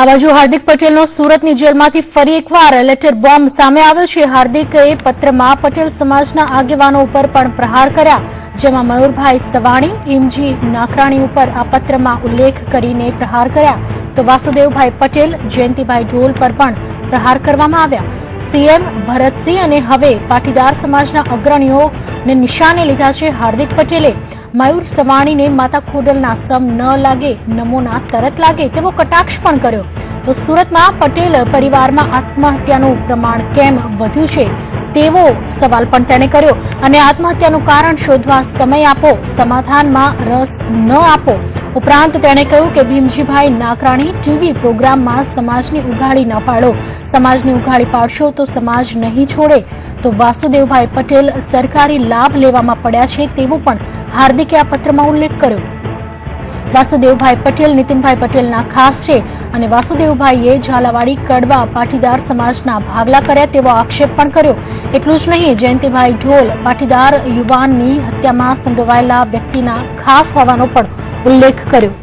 આ બાજુ હાર્દિક પટેલનો સુરતની જેલમાંથી ફરી એકવાર લેટર બોમ્બ સામે આવ્યો છે। હાર્દિકે પત્રમાં પટેલ સમાજના આગેવાનો ઉપર પણ પ્રહાર કર્યા, જેમાં મયુરભાઈ સવાણી, હિમજી નાકરાણી ઉપર આ પત્રમાં ઉલ્લેખ કરીને પ્રહાર કર્યા, તો વાસુદેવભાઈ પટેલ, જયંતિભાઈ ઢોલ પર પણ પ્રહાર કરવામાં આવ્યા। સીએમ ભરતસિંહ અને હવે પાટીદાર સમાજના અગ્રણીઓને નિશાને લીધા છે। હાર્દિક પટેલે મયુર સવાણીને માતા ખોડલના સમ ન લાગે, નમોના તરત લાગે તેવો કટાક્ષ પણ કર્યો। તો સુરતમાં પટેલ પરિવારમાં આત્મહત્યાનું પ્રમાણ કેમ વધ્યું છે તેવો સવાલ પણ તેણે કર્યો અને આત્મહત્યાનું કારણ શોધવા સમય આપો, સમાધાનમાં રસ ન આપો। ઉપરાંત તેણે કહ્યું કે ભીમજીભાઈ નાકરાણી ટીવી પ્રોગ્રામમાં સમાજની ઉઘાડી ન પાડો, સમાજની ઉઘાડી પાડશો તો સમાજ નહીં છોડે। તો વાસુદેવભાઈ પટેલ સરકારી લાભ લેવામાં પડ્યા છે તેવો પણ હાર્દિકે આ પત્રમાં ઉલ્લેખ કર્યો। વાસુદેવભાઈ પટેલ નીતિનભાઈ પટેલના ખાસ છે અને વાસુદેવભાઈએ ઝાલાવાડી કડવા પાટીદાર સમાજના ભાગલા કર્યા તેવો આક્ષેપ પણ કર્યો। એટલું જ નહીં, જયંતિભાઈ ઢોલ પાટીદાર યુવાનની હત્યામાં સંડોવાયેલા વ્યક્તિના ખાસ હોવાનો પણ ઉલ્લેખ કર્યો।